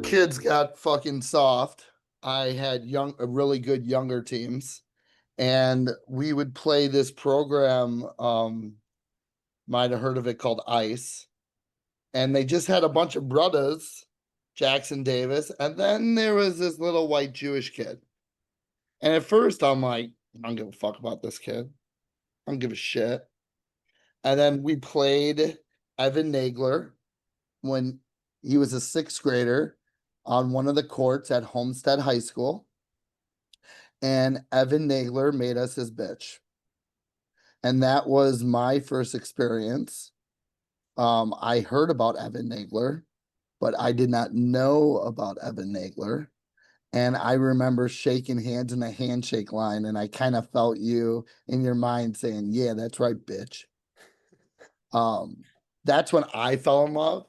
kids got fucking soft. I had really good younger teams, and we would play this program. Might have heard of it called Ice, and they just had a bunch of brothers, Jackson Davis, and then there was this little white Jewish kid. And at first, I'm like, I don't give a fuck about this kid. I don't give a shit. And then we played Evan Nagler when he was a sixth grader on one of the courts at Homestead High School. And Evan Nagler made us his bitch. And that was my first experience. I heard about Evan Nagler, but I did not know about Evan Nagler. And I remember shaking hands in a handshake line, and I kind of felt you in your mind saying, "Yeah, that's right, bitch." Um, that's when I fell in love.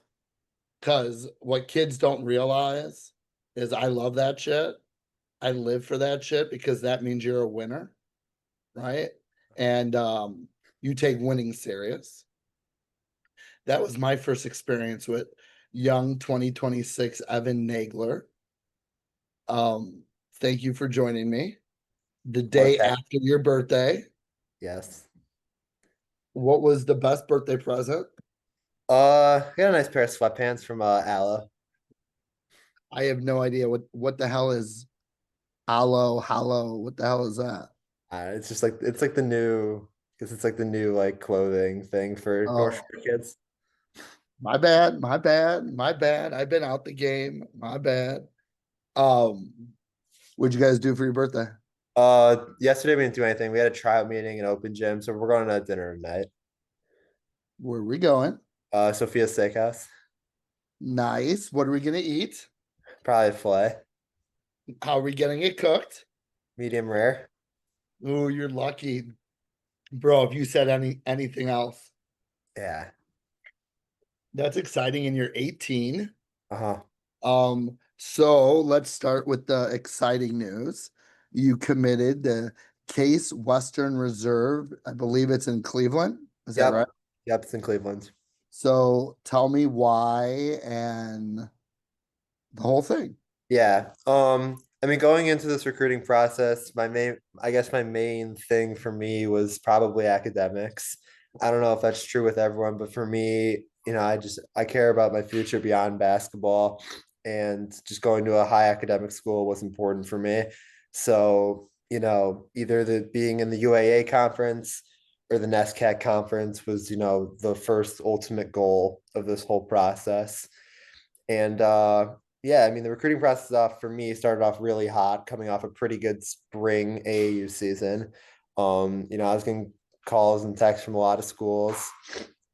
Because what kids don't realize is I love that shit. I live for that shit because that means you're a winner, right? And you take winning serious. That was my first experience with young 2026 Evan Nagler. Um, Thank you for joining me the day Okay. after your birthday. Yes. What was the best birthday present? I got a nice pair of sweatpants from Aloe. I have no idea what the hell is aloe hollow. What the hell is that? It's just like it's like the new because it's like the new like clothing thing for North Oh, Shore kids. my bad, my bad, my bad. I've been out the game. My bad. What'd you guys do for your birthday? Yesterday we didn't do anything. We had a tryout meeting and open gym, so we're going to dinner tonight. Where are we going? Sophia Steakhouse, Nice. What are we gonna eat? probably filet, How are we getting it cooked? medium rare. Oh, you're lucky, bro. If you said anything else, Yeah. that's exciting. And you're 18. Uh-huh. So let's start with the exciting news. You committed the Case Western Reserve. I believe it's in Cleveland. Is that right? Yep. Yep. It's in Cleveland. So tell me why and the whole thing. Yeah. I mean, going into this recruiting process, I guess my main thing for me was probably academics. I don't know if that's true with everyone, but for me, I care about my future beyond basketball, and just going to a high academic school was important for me. So, either the being in the UAA conference or the NESCAC conference was, the first ultimate goal of this whole process. And yeah, I mean, the recruiting process off for me started off really hot, coming off a pretty good spring AAU season. I was getting calls and texts from a lot of schools,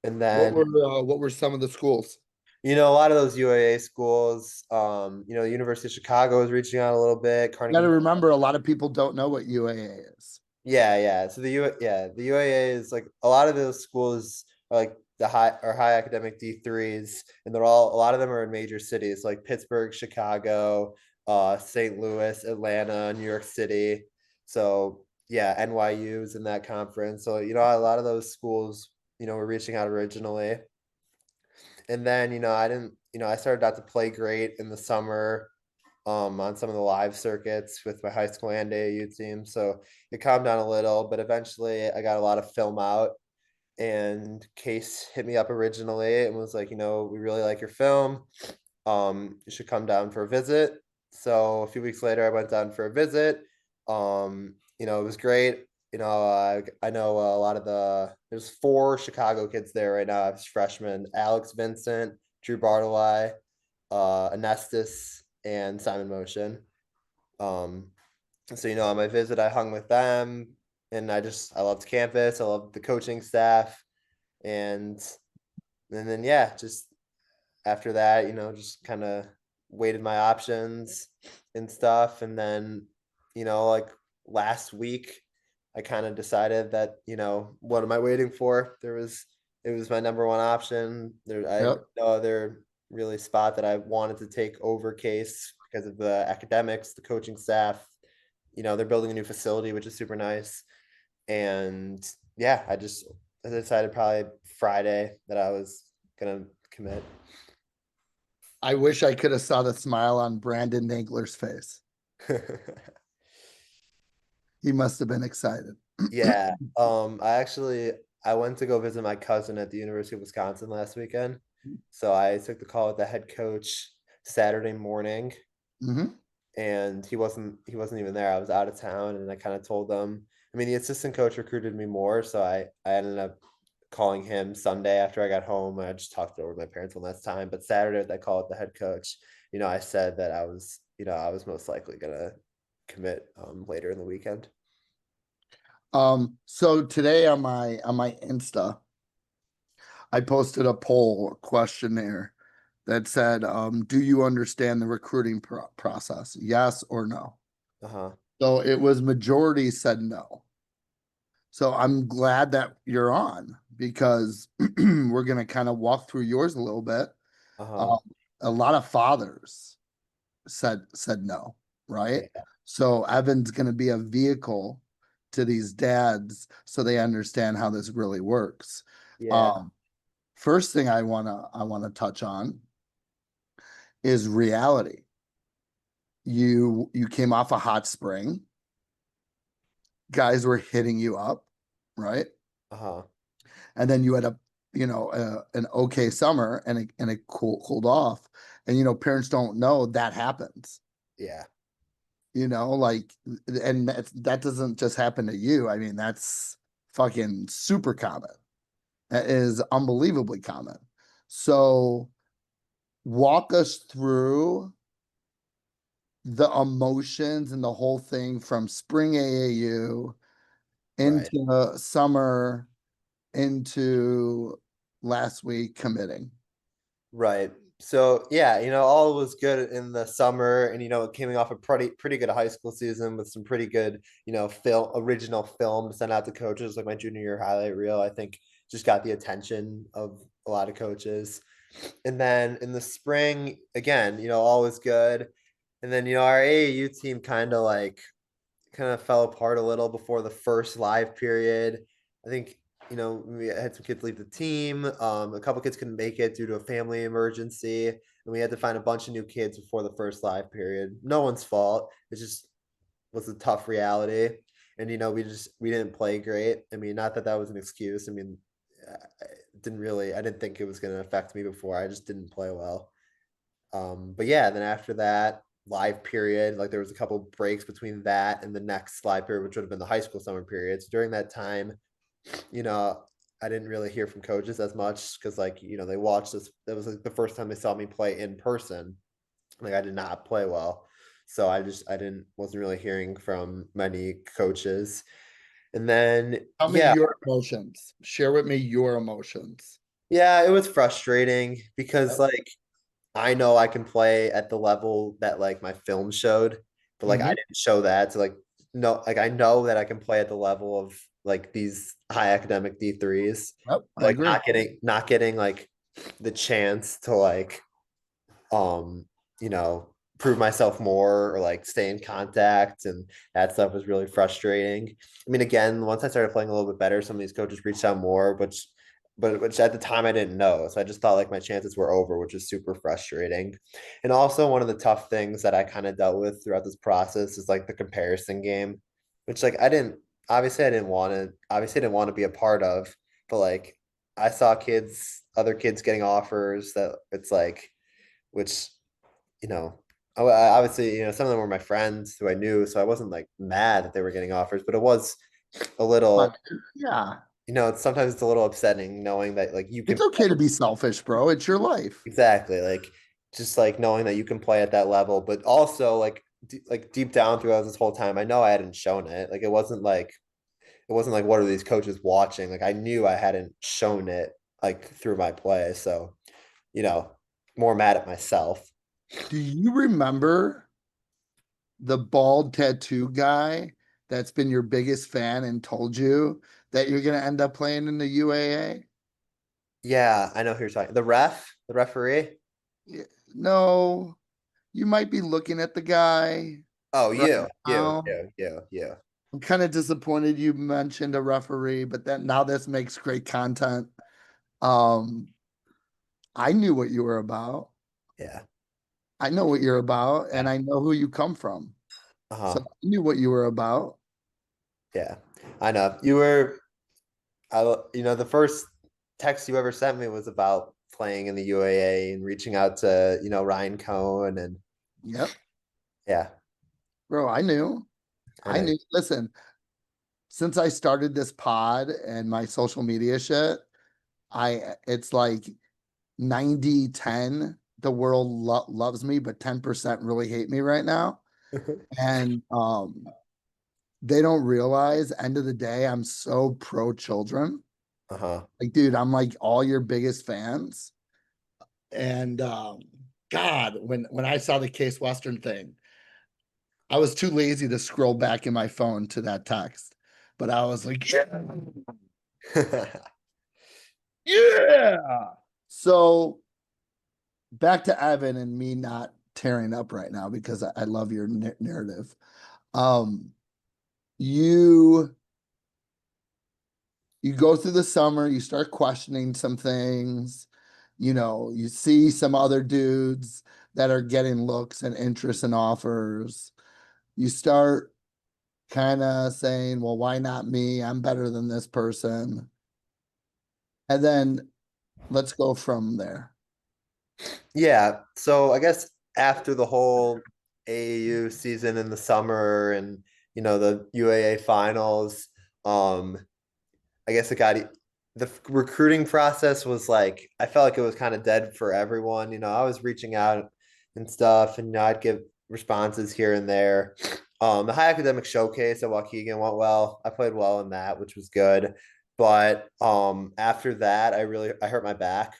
and then What were some of the schools? a lot of those UAA schools. The University of Chicago was reaching out a little bit. You got to Carnegie. remember, a lot of people don't know what UAA is. Yeah. So the UAA is like a lot of those schools are like the high academic D3s, and they're all a lot of them are in major cities like Pittsburgh, Chicago, St. Louis, Atlanta, New York City. So yeah, NYU's in that conference. So a lot of those schools were reaching out originally, and then I didn't I started out to play great in the summer on some of the live circuits with my high school and AAU team. So it calmed down a little, but eventually I got a lot of film out, and Case hit me up originally and was like, we really like your film. You should come down for a visit. So a few weeks later, I went down for a visit. It was great. I know a lot of there's four Chicago kids there right now as freshmen: Alex Vincent, Drew Bartolai, Anestis, and Simon Motion. Um, so on my visit, I hung with them, and I loved campus. I loved the coaching staff, and then yeah, just after that, just kind of waited my options and stuff, and then like last week, I kind of decided that what am I waiting for? It was my number one option. I have Yep. no other really spot that I wanted to take over Case because of the academics, the coaching staff. They're building a new facility, which is super nice. And yeah, I decided probably Friday that I was gonna commit. I wish I could have saw the smile on Brandon Nagler's face. He must have been excited. Yeah. I went to go visit my cousin at the University of Wisconsin last weekend. So I took the call with the head coach Saturday morning, Hmm. and he wasn't even there. I was out of town, and I kind of told them. I mean, the assistant coach recruited me more, so I ended up calling him Sunday after I got home. I just talked it over with my parents one last time. But Saturday, that call with the head coach, I said that I was most likely gonna commit later in the weekend. So today on my Insta, I posted a poll, a questionnaire that said, do you understand the recruiting process? Yes or no? Uh-huh. So it was majority said no. So I'm glad that you're on because we're gonna kind of walk through yours a little bit. Uh-huh. Um, a lot of fathers said no, right? Yeah. So Evan's gonna be a vehicle to these dads so they understand how this really works. Yeah. Um, First thing I wanna touch on is reality. You came off a hot spring, guys were hitting you up, right? Uh-huh. And then you had an okay summer and it cooled off. And parents don't know that happens. Yeah. Like, and that doesn't just happen to you. I mean, that's fucking super common. That is unbelievably common. So walk us through the emotions and the whole thing from spring AAU Right. into summer into last week committing. Right. So yeah, all was good in the summer, and coming off a pretty good high school season with some pretty good, original film to send out to coaches, like my junior year highlight reel, I think just got the attention of a lot of coaches. And then in the spring, again, all was good. And then, our AAU team kind of fell apart a little before the first live period. I think, we had some kids leave the team. A couple kids couldn't make it due to a family emergency, and we had to find a bunch of new kids before the first live period. No one's fault. It just was a tough reality. And we didn't play great. I mean, not that that was an excuse. I mean, I didn't think it was going to affect me before. I just didn't play well. But yeah, then after that live period, like there was a couple breaks between that and the next live period, which would have been the high school summer period. So during that time, you know, I didn't really hear from coaches as much because they watched this. That was like the first time they saw me play in person. Like I did not play well. So I didn't wasn't really hearing from many coaches. And then Tell me yeah, your emotions. Share with me your emotions. yeah, it was frustrating because Yep. I know I can play at the level that my film showed, but I Hmm. didn't show that. So no, I know that I can play at the level of these high academic D3s, Yep, but I agree. not getting the chance to um you know prove myself more or stay in contact, and that stuff was really frustrating. I mean, again, once I started playing a little bit better, some of these coaches reached out more, which at the time I didn't know, so I just thought my chances were over, which is super frustrating. And also, one of the tough things that I kind of dealt with throughout this process is the comparison game, which I didn't obviously I didn't want to be a part of, but I saw other kids getting offers that it's which you know, obviously, some of them were my friends who I knew, so I wasn't mad that they were getting offers, but it was a But little, yeah, sometimes it's a little upsetting knowing that you can it's okay to be selfish, bro. It's your life. exactly just knowing that you can play at that level, but also deep down throughout this whole time, I know I hadn't shown it. It wasn't like what are these coaches watching? I knew I hadn't shown it through my play, so you know, more mad at myself. Do you remember the bald tattoo guy that's been your biggest fan and told you that you're going to end up playing in the UAA? Yeah, I know who you're talking. The referee. Yeah, no, you might be looking at the guy Oh, right you, now. you, you, you. I'm kind of disappointed you mentioned a referee, but then now this makes great content. Um, I knew what you were about. Yeah. I know what you're about Yeah. and I know who you come from. So Uh-huh. I knew what you were about. Yeah. I know. You were the first text you ever sent me was about playing in the UAA and reaching out to, Ryan Cohn and Yep. yeah, Bro, I knew. I I know. knew. Listen, since I started this pod and my social media shit, it's like 90-10. The world loves me, but 10% really hate me right now. And they don't realize end of the day, I'm so pro children. Uh-huh. Like, dude, I'm like all your biggest fans. And God, when I saw the Case Western thing, I was too lazy to scroll back in my phone to that text. But I was like, yeah, yeah. So back to Evan and me not tearing up right now because I love your narrative. Um, you you go through the summer, you start questioning some things, you see some other dudes that are getting looks and interest and offers. You start kind of saying, well, why not me? I'm better than this person. And then let's go from there. Yeah. So I guess after the whole AAU season in the summer and the UAA finals, um, I guess the recruiting process was like I felt like it was kind of dead for everyone. I was reaching out and stuff, and I'd give responses here and there. The high academic showcase at Waukegan went well. I played well in that, which was good. But after that, I hurt my back,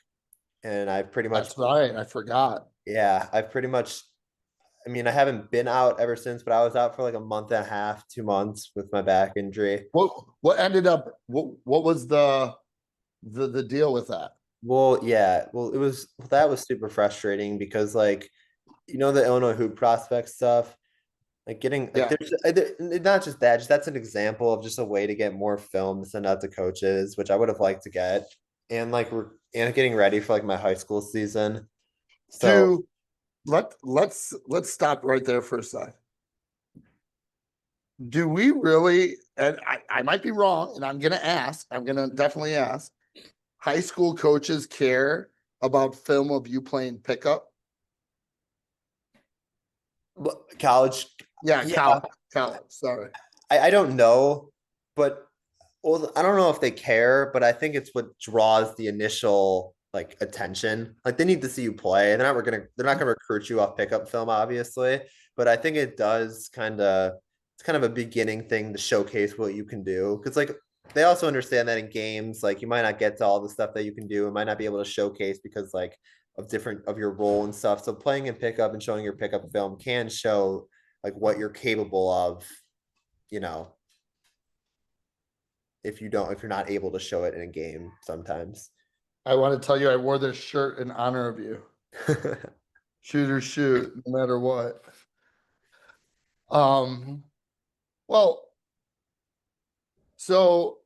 and I pretty much That's right. I forgot. yeah, I've pretty much. I mean, I haven't been out ever since, but I was out for like a month and a half, 2 months with my back injury. What ended up what was the deal with that? Well, yeah. That was super frustrating because like the Illinois hoop prospect stuff, like getting like Yeah. not just that, just that's an example of just a way to get more film to send out to coaches, which I would have liked to get, and and getting ready for like my high school season. So Do let's stop right there for a sec. Do we really, and I might be wrong, and I'm gonna definitely ask, high school coaches care about film of you playing pickup? college, Yeah, yeah, college, sorry. I don't know, but well, I don't know if they care, but I think it's what draws the initial like attention. Like they need to see you play. They're not gonna recruit you off pickup film, obviously. But I think it does it's kind of a beginning thing to showcase what you can do. Cause like they also understand that in games, like you might not get to all the stuff that you can do and might not be able to showcase because like of different of your role and stuff. So playing in pickup and showing your pickup film can show like what you're capable of, you know, if you're not able to show it in a game sometimes. I want to tell you I wore this shirt in honor of you. Shoot or shoot, no matter what. Um, well, so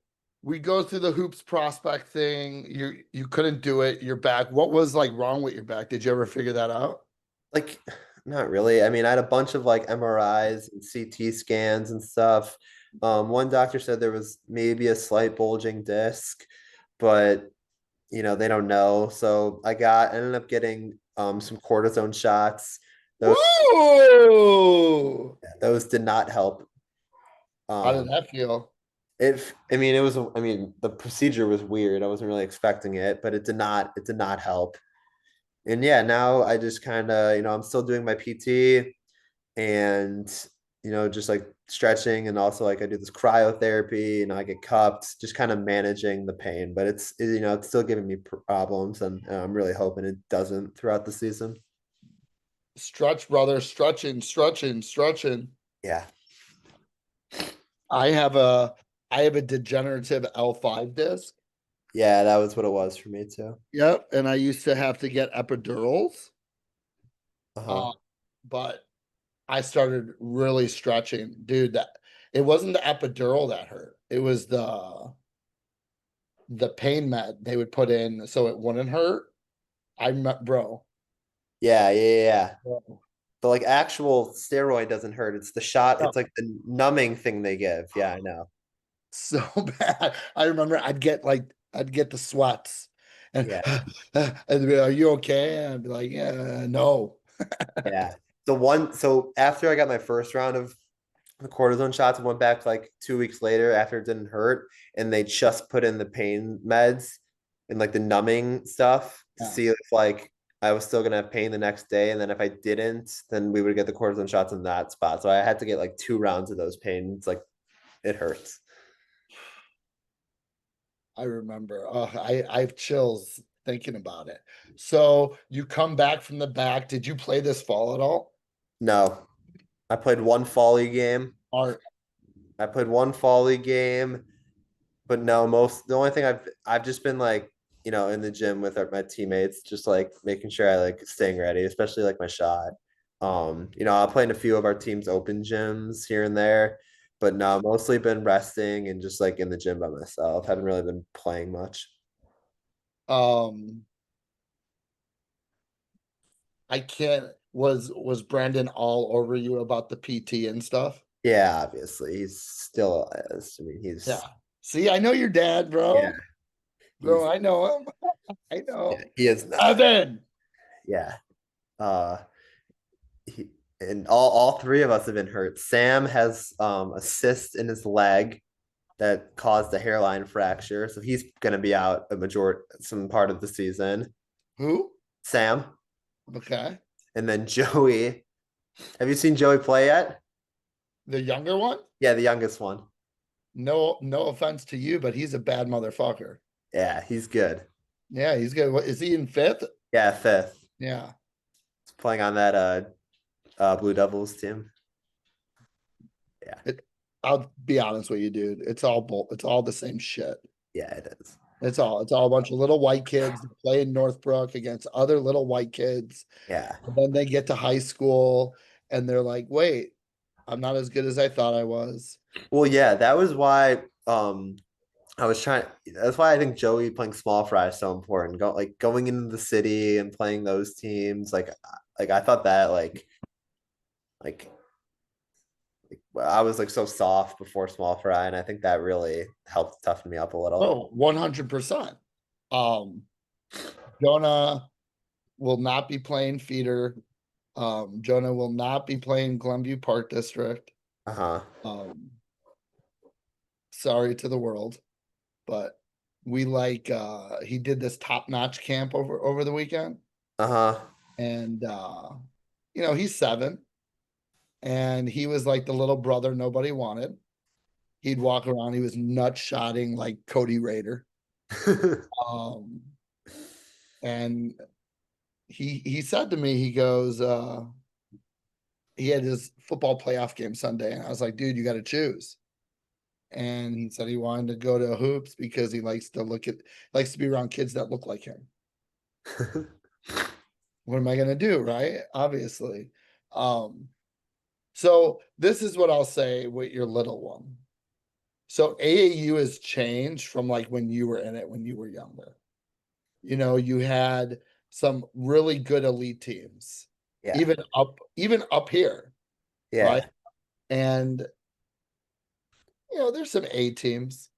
we go through the hoops prospect thing. You couldn't do it. Your back. What was like wrong with your back? Did you ever figure that out? Like not really. I mean, I had a bunch of like MRIs and CT scans and stuff. One doctor said there was maybe a slight bulging disc, but they don't know. So ended up getting some cortisone shots. Those Woo! those did not help. How did Um, that feel? I mean, the procedure was weird. I wasn't really expecting it, but it did not help. And yeah, now I just kind of, I'm still doing my PT and, just like stretching and also like I do this cryotherapy, I get cupped, just kind of managing the pain, but it's still giving me problems and I'm really hoping it doesn't throughout the season. Stretch, brother, stretching, stretching, stretching. Yeah. I have a I have a degenerative L5 disc. Yeah, that was what it was for me too. Yep, and I used to have to get epidurals. Uh-huh. Uh, but I started really stretching, dude. That it wasn't the epidural that hurt. It was the pain med they would put in so it wouldn't hurt. Bro. Yeah, yeah, yeah, yeah. Oh, The like actual steroid doesn't hurt. It's the shot. no, It's like the numbing thing they give. Yeah, I know. so bad. I remember I'd get the sweats and Yeah, and they'd be, are you okay? And I'd be like, yeah, no. yeah. So after I got my first round of the cortisone shots, I went back like 2 weeks later after it didn't hurt, and they just put in the pain meds and like the numbing stuff to Yeah. see if like I was still gonna have pain the next day, and then if I didn't, then we would get the cortisone shots in that spot. So I had to get like 2 rounds of those pains. Like it hurts. I remember. Oh, I have chills thinking about it. So you come back from the back. Did you play this fall at all? No, I played one fall league game. Or I played one fall league game, but no, the only thing I've just been like, in the gym with my teammates, just like making sure I like staying ready, especially like my shot. I play in a few of our team's open gyms here and there, but no, mostly been resting and just like in the gym by myself. Haven't really been playing much. um I can't was Brandon all over you about the PT and stuff? Yeah, obviously he's still is. I mean, Yeah. See, I know your dad, yeah, bro. he's Bro, I know him. I yeah, know. he is not. Evan. Yeah. Uh, he, and all three of us have been hurt. Sam has a cyst in his leg that caused a hairline fracture, so he's going to be out some part of the season. Who? Sam, Okay. and then Joey. Have you seen Joey play yet? The younger one? Yeah, the youngest one. No, no offense to you, but he's a bad motherfucker. Yeah, he's good. Yeah, he's good. What is he in fifth? Yeah, fifth. Yeah. He's playing on that Blue Devils team. Yeah, It, I'll be honest with you, dude. It's all the same shit. yeah, it is. It's all a bunch of little white kids that play in Northbrook against other little white kids. Yeah. And then they get to high school and they're like, wait, I'm not as good as I thought I was. Well, yeah, that was why I was trying. That's why I think Joey playing small fry is so important. Going into the city and playing those teams. Like I thought that like I was like so soft before small fry, and I think that really helped toughen me up a little. Oh, 100%. Um, Jonah will not be playing feeder. Jonah will not be playing Glenview Park District. Uh huh. Um, sorry to the world, but we he did this top-notch camp over the weekend. Uh huh. And he's 7 and he was like the little brother nobody wanted. He'd walk around, he was nut shotting like Cody Raider. Um, and he said to me, he goes, he had his football playoff game Sunday, and I was like, dude, you got to choose. And he said he wanted to go to hoops because he likes to be around kids that look like him. What am I gonna do, right? Obviously. Um, so this is what I'll say with your little one. So AAU has changed from like when you were in it when you were younger. You had some really good elite teams, Yeah. even up here, right? Yeah. And there's some A teams,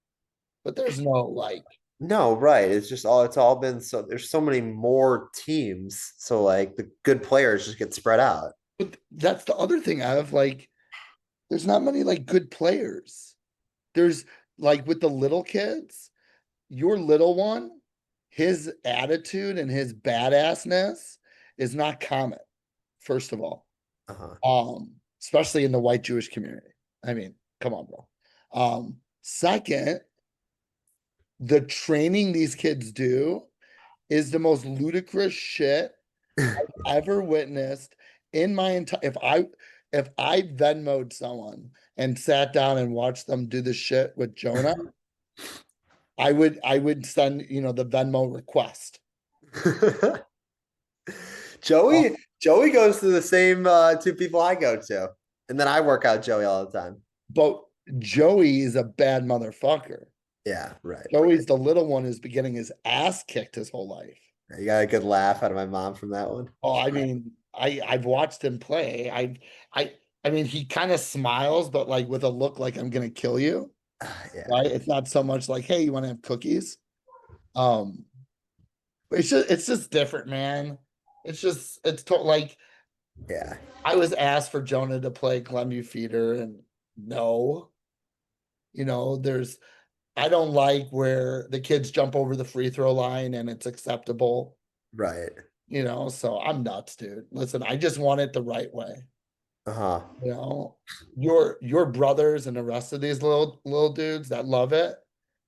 but there's no like. No, right. It's all been so there's so many more teams. So like the good players just get spread out. But that's the other thing. I have like, there's not many like good players. There's like with the little kids, your little one, his attitude and his badassness is not common, first of all. Uh-huh. Especially in the white Jewish community. I mean, come on, bro. Second, the training these kids do is the most ludicrous shit I've ever witnessed in my entire if I Venmoed someone and sat down and watched them do the shit with Jonah, I would send, the Venmo request. Uh, Joey goes to the same two people I go to. And then I work out Joey all the time. but Joey is a bad motherfucker. Yeah, right. Joey's the little one who's been getting his ass kicked his whole life. You got a good laugh out of my mom from that one. Oh, I mean, I've watched him play. I I mean, he kind of smiles, but like with a look like I'm gonna kill you, Yeah, right? It's not so much like, hey, you want to have cookies? Um, it's just different, man. Like yeah, I was asked for Jonah to play Columbia Feeder, and no, there's I don't like where the kids jump over the free throw line and it's acceptable, right. so I'm nuts, dude. Listen, I just want it the right way. Uh-huh. You know, your brothers and the rest of these little dudes that love it,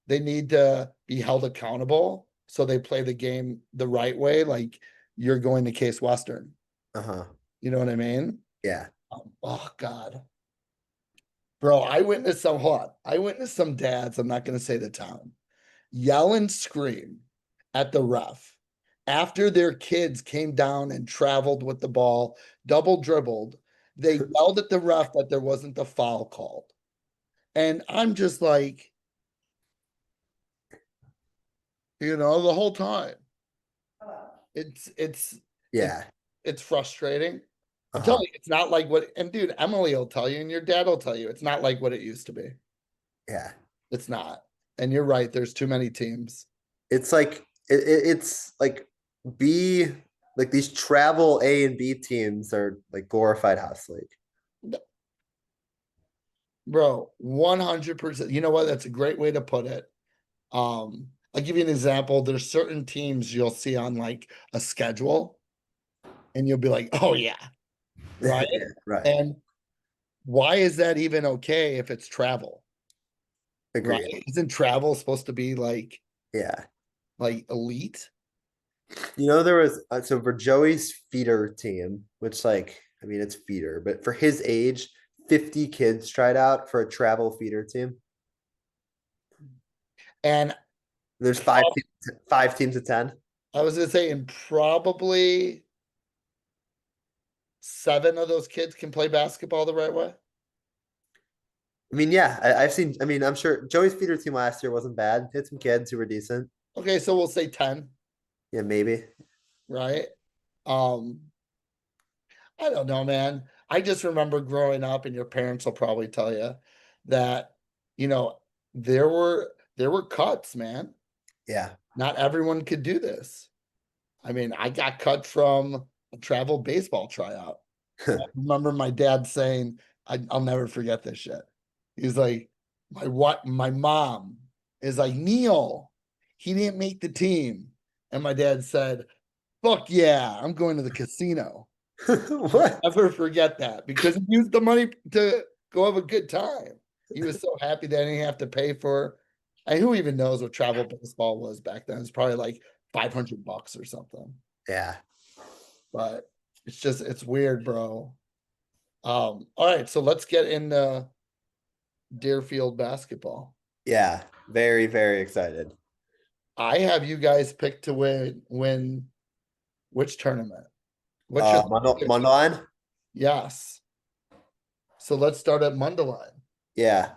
they need to be held accountable so they play the game the right way, like you're going to Case Western. Uh-huh. You know what I mean? Yeah. Oh God. Bro, I witnessed some dads, I'm not gonna say the town, yell and scream at the ref after their kids came down and traveled with the ball, double dribbled. They yelled at the ref that there wasn't a foul called. And I'm just like, the whole time. It's it's it's Yeah. it's frustrating. I'm Uh-huh. telling you, it's not like what, and dude, Emily will tell you, and your dad will tell you, it's not like what it used to be. Yeah. It's not. And you're right, there's too many teams. It's like it's like B like these travel A and B teams are like glorified house league. Bro, 100%. You know what? That's a great way to put it. I'll give you an example. There's certain teams you'll see on like a schedule, and you'll be like, oh yeah, right? Yeah, right. And why is that even okay if it's travel, right? Agreed. Isn't travel supposed to be Yeah. like elite? There was so for Joey's feeder team, which like I mean it's feeder, but for his age, 50 kids tried out for a travel feeder team. And There's prob- 5 teams of 10. I was gonna say, and probably 7 of those kids can play basketball the right way. I mean, yeah, I've seen. I mean, I'm sure Joey's feeder team last year wasn't bad. Hit some kids who were decent. Okay, so we'll say 10, Yeah, maybe. right? Um, I don't know, man. I just remember growing up, and your parents will probably tell you that, you know, there were cuts, man. Yeah. Not everyone could do this. I mean, I got cut from a travel baseball tryout. I remember my dad saying, I'll never forget this shit. He's like, my mom is like, Neil, he didn't make the team. And my dad said, fuck yeah, I'm going to the casino. What? Never forget that because he used the money to go have a good time. He was so happy that he didn't have to pay for. And who even knows what travel baseball was back then? It's probably like $500 or something. Yeah. But it's weird, bro. All right, so let's get into Deerfield basketball. Yeah. Very, very excited. I have you guys picked to win which tournament? What's your Mundelein? yes? So let's start at Mundelein. Yeah.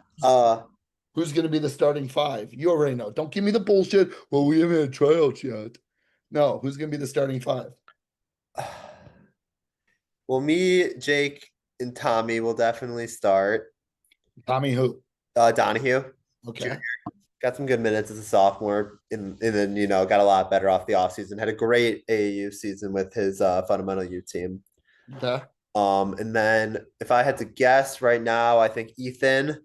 Who's going to be the starting five? You already know. Don't give me the bullshit. Well, we haven't had tryouts yet. No, who's going to be the starting five? Well, me, Jake, and Tommy will definitely start. Tommy who? Donahue Okay. got some good minutes as a sophomore, and then got a lot better off the offseason. Had a great AAU season with his fundamental U team. Okay. And then if I had to guess right now, I think Ethan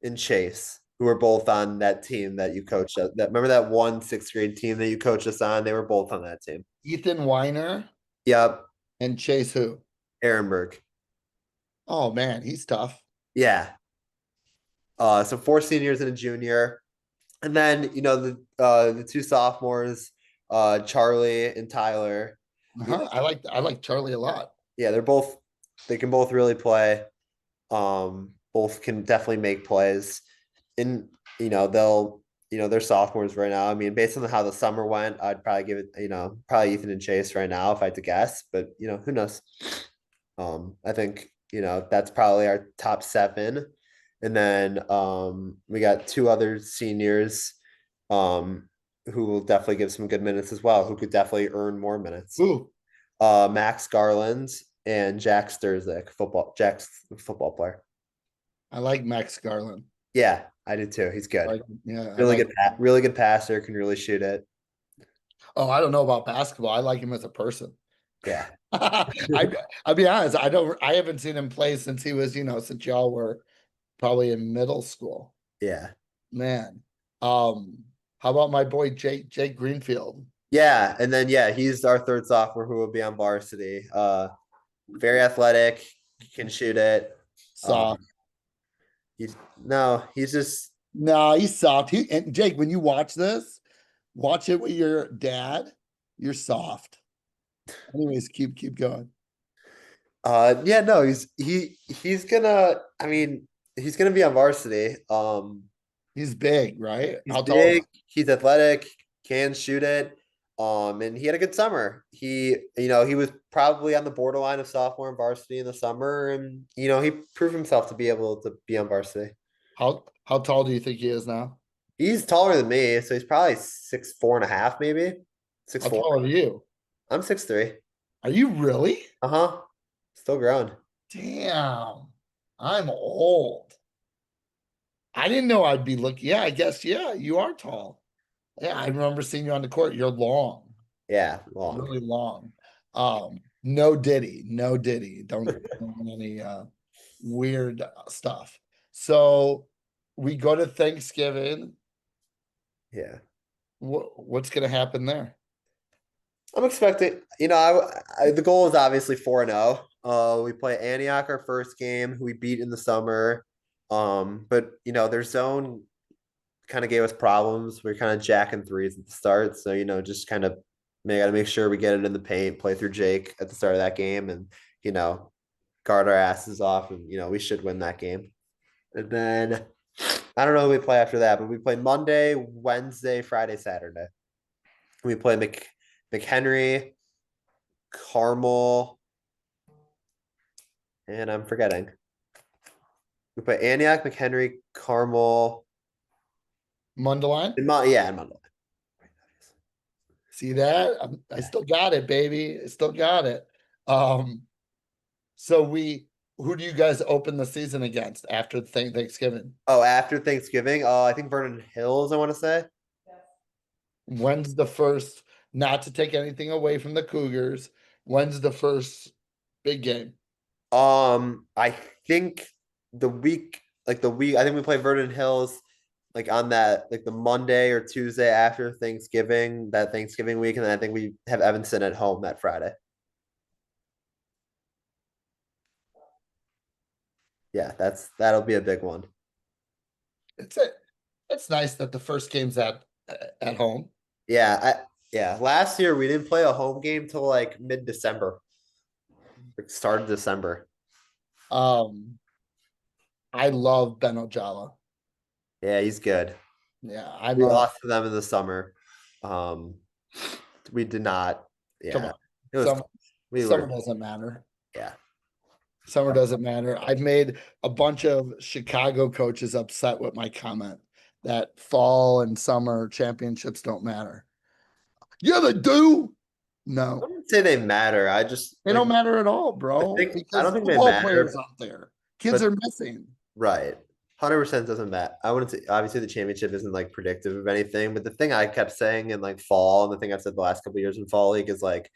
and Chase, who were both on that team that you coached us. That remember that one sixth grade team that you coached us on? They were both on that team. Ethan Weiner Yep, and Chase who? Ehrenberg. Oh man, he's tough. Yeah. So 4 seniors and a junior, and then the two sophomores, Charlie and Tyler. You Uh-huh. I like Charlie a lot. Yeah, they can both really play. Both can definitely make plays. And they're sophomores right now. I mean, based on how the summer went, I'd probably give it, probably Ethan and Chase right now if I had to guess, but who knows? I think, that's probably our top seven. And then we got two other seniors. Um, who will definitely give some good minutes as well, who could definitely earn more minutes. Ooh, Max Garland and Jack Sturzik, Jack's football player. I like Max Garland. Yeah, I did too. He's good. Like, yeah, I Really like. good, really good passer. Can really shoot it. Oh, I don't know about basketball. I like him as a person. Yeah, I'll be honest. I haven't seen him play since he was, since y'all were probably in middle school. yeah, Man. Um, how about my boy Jake Greenfield? yeah. And then yeah, he's our third sophomore who will be on varsity. Very athletic, can shoot it. Um, Soft. he's no, he's just No, he's soft. And Jake, when you watch this, watch it with your dad. You're soft. Anyways, keep going. yeah, no, he's gonna I mean, he's gonna be on varsity. He's big, right? He's How tall is big, he's athletic, can shoot it. And he had a good summer. He was probably on the borderline of sophomore and varsity in the summer, and he proved himself to be able to be on varsity. how tall do you think he is now? He's taller than me, so he's probably 6'4.5", maybe. Six How four. tall are you? I'm 6'3". Are you really? Uh-huh. Still growing. Damn. I'm old. I didn't know I'd be looking. Yeah, I guess, yeah, you are tall. Yeah, I remember seeing you on the court. You're long, Yeah, long. really long. No Diddy, no Diddy. Don't want any weird stuff. So we go to Thanksgiving. Yeah. What's gonna happen there? I'm expecting, the goal is obviously 4-0. We play Antioch our first game, who we beat in the summer. But their zone kind of gave us problems. We are kind of jacking threes at the start. So, just kind of gotta make sure we get it in the paint, play through Jake at the start of that game and, you know, guard our asses off and we should win that game. And then I don't know who we play after that, but we play Monday, Wednesday, Friday, Saturday. We play McHenry, Carmel, and I'm forgetting. We play Antioch, McHenry, Carmel, Mundaline? yeah, and Mundelein. See that? I still got it, baby. I still got it. Um, so who do you guys open the season against after Thanksgiving? Oh, after Thanksgiving, I think Vernon Hills, I want to say. When's the first, not to take anything away from the Cougars, when's the first big game? I think I think we play Vernon Hills like on that like the Monday or Tuesday after Thanksgiving, that Thanksgiving week, and then I think we have Evanston at home that Friday. Yeah, that'll be a big one. It's it. It's nice that the first game's at home. Yeah. Last year we didn't play a home game till like mid-December, like start of December. Um, I love Ben Ojala. Yeah, he's good. Yeah, I'm We a lost to them in the summer. Um, we did not. come Yeah, on. it was. Some We would summer have. doesn't matter. Yeah. Summer doesn't matter. I've made a bunch of Chicago coaches upset with my comment that fall and summer championships don't matter. Yeah, they do. I No, wouldn't say they matter. I just they like don't matter at all, bro, I because don't think they football players matter, out there, kids but are missing. right. 100% doesn't matter. I wouldn't say obviously the championship isn't like predictive of anything, but the thing I kept saying in like fall and the thing I've said the last couple of years in fall league is like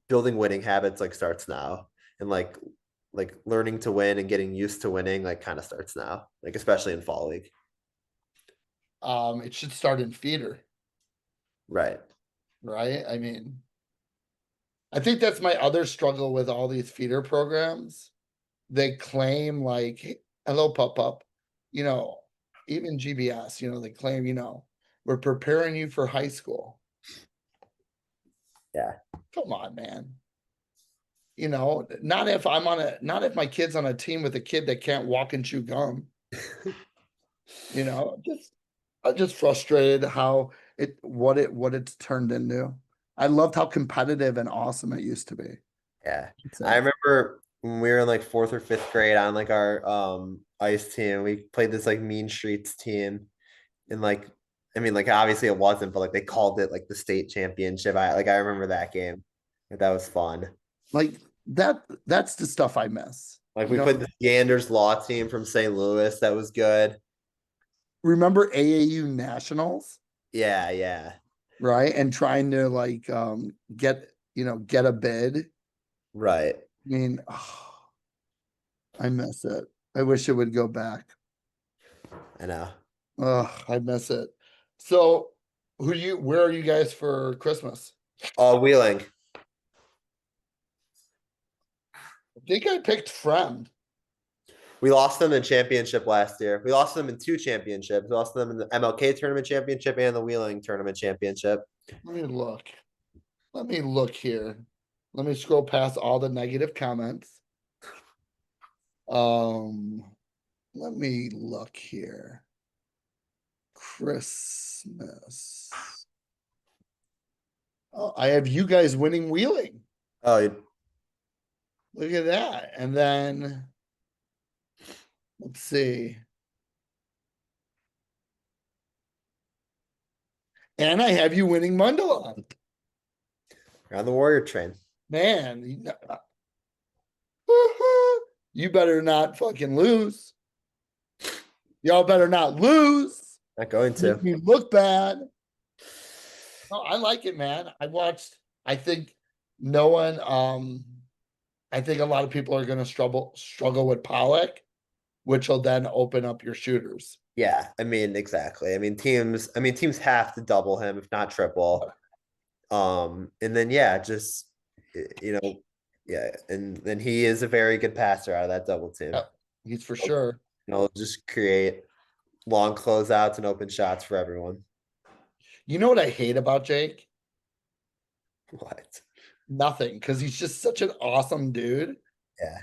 building winning habits like starts now. And like learning to win and getting used to winning like kind of starts now, like especially in fall league. It should start in feeder, Right. right? I think that's my other struggle with all these feeder programs. They claim like, "Hey, hello, pup pup," you know, even GBS, they claim, we're preparing you for high school. Yeah. Come on, man. Not if my kid's on a team with a kid that can't walk and chew gum. You know, just I'm just frustrated how what it's turned into. I loved how competitive and awesome it used to be. Yeah. I So, remember when we were in like fourth or fifth grade on like our ice team, we played this like mean streets team and like I mean, like obviously it wasn't, but like they called it like the state championship. I remember that game. Like, that was fun. Like that's the stuff I miss. Like You we know, put the Ganders Law team from St. Louis. That was good. remember AAU nationals, Yeah, yeah. right? And trying to like get, get a bid. I Right. mean, I miss it. I wish it would go back. I know. I miss it. So, where are you guys for Christmas? Wheeling. I think I picked Friend. We lost them in championship last year. We lost them in two championships. We lost them in the MLK tournament championship and the Wheeling tournament championship. Let me look. Let me look here. Let me scroll past all the negative comments. Um, Let me look here. Christmas. Oh, I have you guys winning Wheeling. Oh, Look at that. And then let's see. And I have you winning Mundalon. you're on the Warrior train. Man, you better not fucking lose. Y'all better not lose. Not going Make to. me look bad. Oh, I like it, man. I think no one I think a lot of people are gonna struggle with Pollock, which will then open up your shooters. Yeah, I mean, exactly. I mean teams have to double him, if not triple. And then yeah, just you know, yeah, and then he is a very good passer out of that double team. Yep, he's for sure. Just create long closeouts and open shots for everyone. You know what I hate about Jake? What? Nothing, because he's just such an awesome dude. Yeah,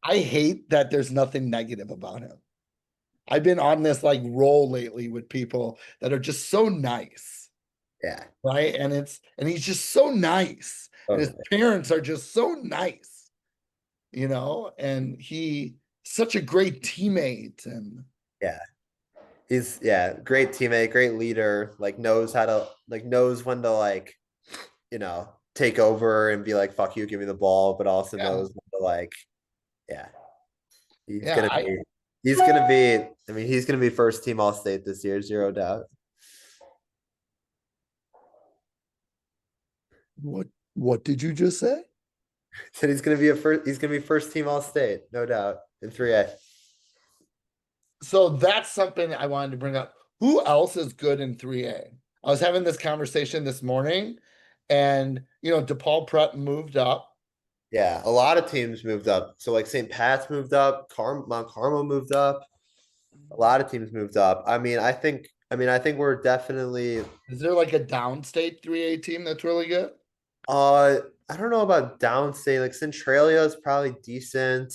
I hate that there's nothing negative about him. I've been on this like roll lately with people that are just so nice, yeah, right? And he's just so nice, and his totally. parents are just so nice, and he such a great teammate. And Yeah, he's great teammate, great leader. Like knows how to knows when to take over and be like fuck you, give me the ball, but also yeah, knows when to yeah. He's yeah, gonna I be. He's gonna be. I mean, he's gonna be first team All State this year, zero doubt. what what did you just say? Said he's gonna be a first. He's gonna be first team All State, no doubt, in 3A. So that's something I wanted to bring up. Who else is good in 3A? I was having this conversation this morning, and DePaul Prep moved up. Yeah, a lot of teams moved up. So like St. Pat's moved up, Mount Carmel moved up. A lot of teams moved up. I mean, I think. I mean, I think we're definitely. Is there like a downstate 3A team that's really good? Uh, I don't know about downstate. Like Centralia is probably decent.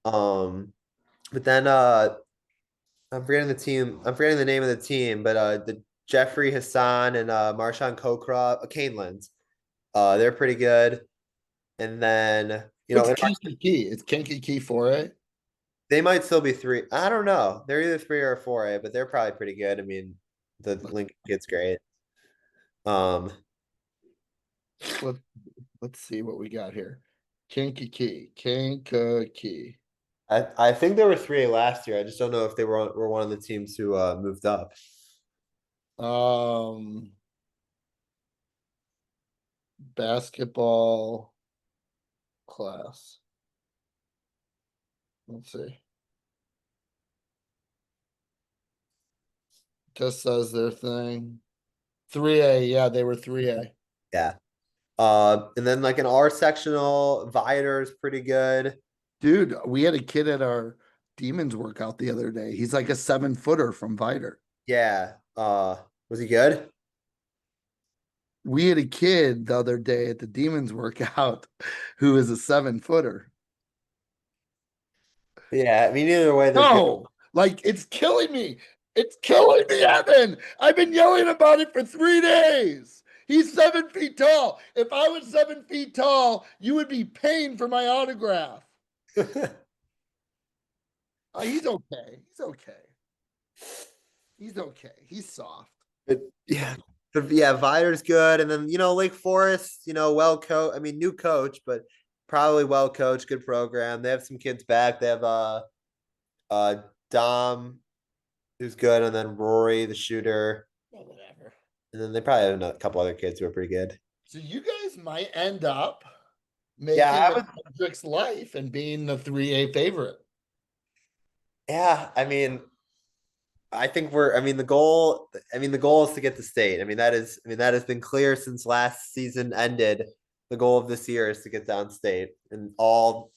Um, but then I'm forgetting the team. I'm forgetting the name of the team, but the Jeffrey Hassan and Marshawn Kokra, Canelands. They're pretty good. And then What's Kinky Key? It's Kinky Key 4A. they might still be three. I don't know. They're either 3 or 4A, but they're probably pretty good. I mean, the Lincoln kid's great. Um, Let, let's see what we got here. Kinky Key. Kankakee. I think they were 3A last year. I just don't know if they were one of the teams who moved up. Um, Basketball class. Let's see. Just says their thing. 3A, yeah, they were 3A. Yeah. And then like an R sectional, Viator is pretty good. Dude, we had a kid at our Demons workout the other day. He's like a 7-footer from Viter. Yeah. Was he good? We had a kid the other day at the Demons workout who is a 7-footer. Yeah. I mean, either way, they're good. No, like it's killing me. It's killing me, Evan. I've been yelling about it for 3 days. He's 7 feet tall. If I was 7 feet tall, you would be paying for my autograph. He's okay. He's okay. He's okay. He's soft. But yeah, Vider's good, and then Lake Forest, well coach. I mean, new coach, but probably well coached, good program. They have some kids back. They have uh Dom, who's good, and then Rory, the shooter, Well, whatever. and then they probably have a couple other kids who are pretty good. So you guys might end up Yeah, making I the would. Hendricks life and being the 3A favorite. Yeah, I mean, I think we're. I mean, the goal. I mean, the goal is to get to state. I mean, that is. I mean, that has been clear since last season ended. The goal of this year is to get down state, and all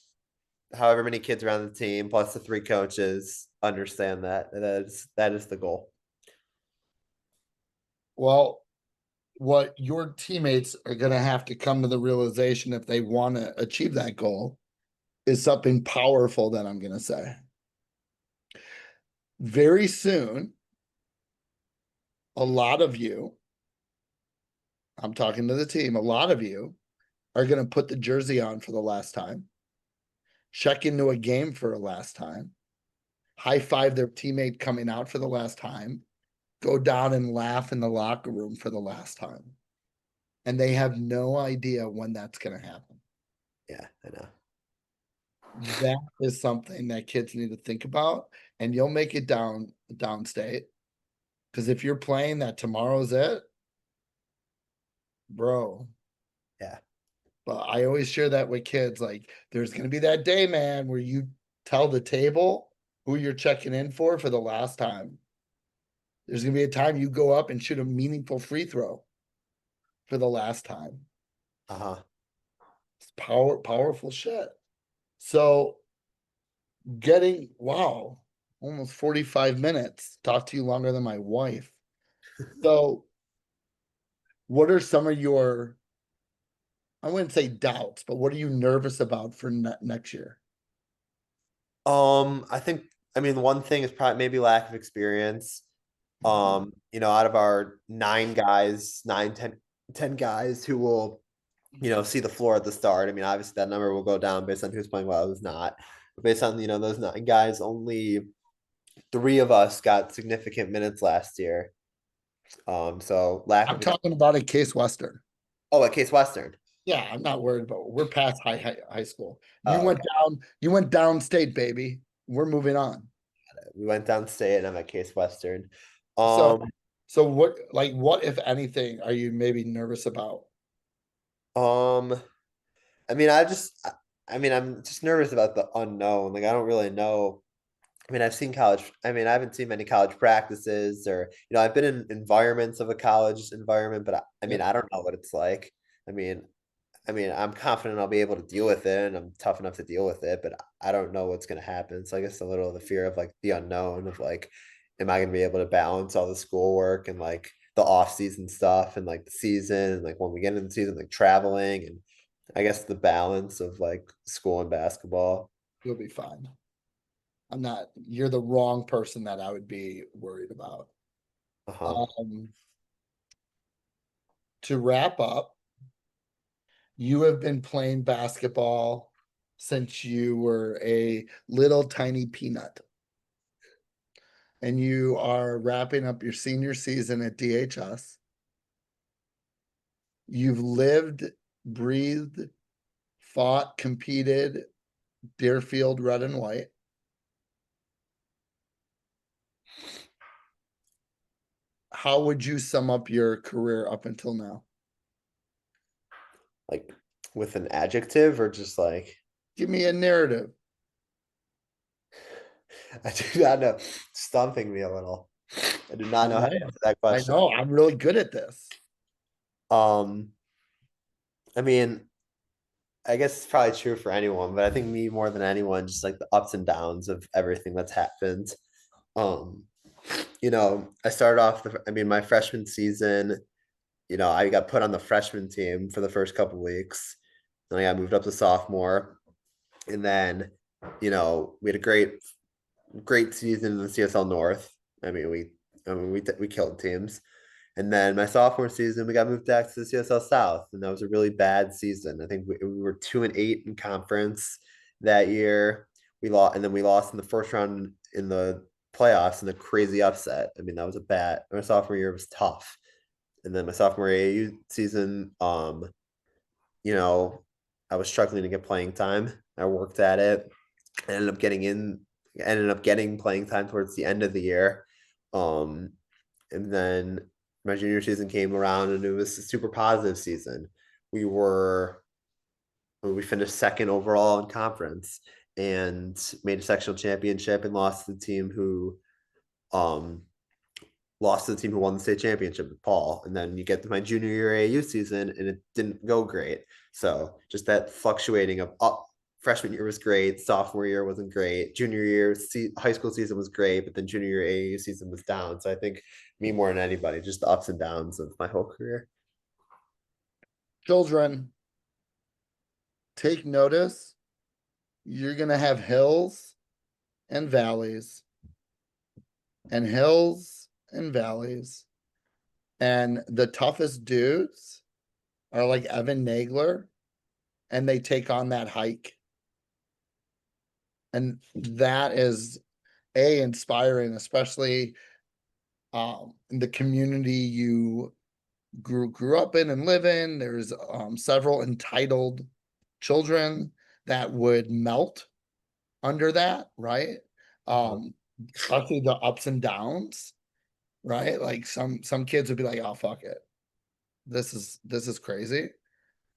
however many kids around the team plus the three coaches understand that is the goal. Well, what your teammates are going to have to come to the realization if they want to achieve that goal is something powerful that I'm going to say. Very soon, a lot of you, I'm talking to the team, a lot of you are going to put the jersey on for the last time, check into a game for the last time, high five their teammate coming out for the last time, go down and laugh in the locker room for the last time. And they have no idea when that's going to happen. Yeah, I know. That is something that kids need to think about, and you'll make it downstate. Because if you're playing that tomorrow's it, bro. Yeah. But I always share that with kids. Like, there's gonna be that day, man, where you tell the table who you're checking in for the last time. There's gonna be a time you go up and shoot a meaningful free throw for the last time. Uh-huh. It's powerful shit. So getting wow, almost 45 minutes. Talk to you longer than my wife. So what are some of your, I wouldn't say doubts, but what are you nervous about for next year? I think I mean one thing is probably maybe lack of experience. Out of our nine guys, 10 guys who will, see the floor at the start. I mean, obviously that number will go down based on who's playing well, who's not. But based on, those nine guys, only three of us got significant minutes last year. So lack I'm of talking about a Case Western. at Case Western. Yeah, I'm not worried about. We're past high school. You Oh, went okay. down. You went downstate, baby. We're moving on. We went downstate and I'm at Case Western. So, Um, so what if anything are you maybe nervous about? um, I mean, I'm just nervous about the unknown. Like, I don't really know. I mean, I've seen college. I mean, I haven't seen many college practices or, I've been in environments of a college environment, but I Yeah, mean, I don't know what it's like. I mean, I'm confident I'll be able to deal with it and I'm tough enough to deal with it, but I don't know what's going to happen. So I guess a little of the fear of like the unknown of like, am I going to be able to balance all the schoolwork and like the off season stuff and like the season and like when we get into the season, like traveling and I guess the balance of like school and basketball. you'll be fine. I'm not. You're the wrong person that I would be worried about. Uh-huh. Um, to wrap up, you have been playing basketball since you were a little tiny peanut, and you are wrapping up your senior season at DHS. You've lived, breathed, fought, competed Deerfield red and white. How would you sum up your career up until now? Like with an adjective or just like Give me a narrative. I do not know. Stumping me a little. I do I not know how to know. answer that I question. know. I'm really good at this. Um, I mean, I guess it's probably true for anyone, but I think me more than anyone, just like the ups and downs of everything that's happened. Um, I started off my freshman season, I got put on the freshman team for the first couple weeks. Then I got moved up to sophomore. And then, we had a great season in the CSL North. I mean, we killed teams. And then my sophomore season, we got moved back to the CSL South, and that was a really bad season. I think we were 2-8 in conference that year. We lost, and then we lost in the first round in the playoffs in a crazy upset. I mean, that was a bad. My sophomore year was tough, and then my sophomore AAU season, you know, I was struggling to get playing time. I worked at it. I ended up getting playing time towards the end of the year. Um, and then my junior season came around and it was a super positive season. We were we finished second overall in conference and made a sectional championship and um lost to the team who won the state championship with Paul. And then you get to my junior year AAU season and it didn't go great. So just that fluctuating of up. Freshman year was great. Sophomore year wasn't great. Junior year, high school season was great, but then junior year AAU season was down. So I think me more than anybody, just the ups and downs of my whole career. Children, take notice. You're going to have hills and valleys, and hills and valleys. And the toughest dudes are like Evan Nagler, and they take on that hike. And that is inspiring, especially in the community you grew up in and live in. There's several entitled children that would melt under that, right? Uh-huh. Especially the ups and downs, right? Like some kids would be like, "Oh fuck it, this is crazy."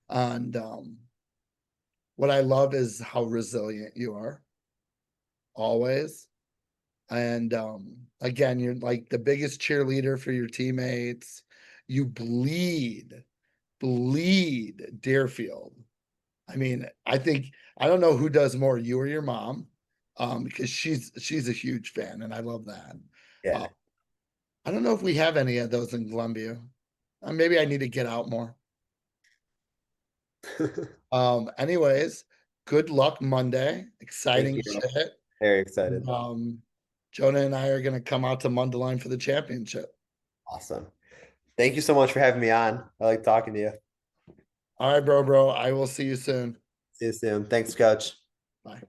And what I love is how resilient you are always. And again, you're like the biggest cheerleader for your teammates. You bleed Deerfield. I mean, I don't know who does more, you or your mom, because she's a huge fan, and I love that. Uh, Yeah. I don't know if we have any of those in Columbia. Maybe I need to get out more. Anyways, good luck Monday. Thank Exciting you. shit. Very excited. Jonah and I are gonna come out to Mundelein for the championship. Awesome. Thank you so much for having me on. I like talking to you. All right, bro. I will see you soon. See you soon. Thanks, coach. Bye.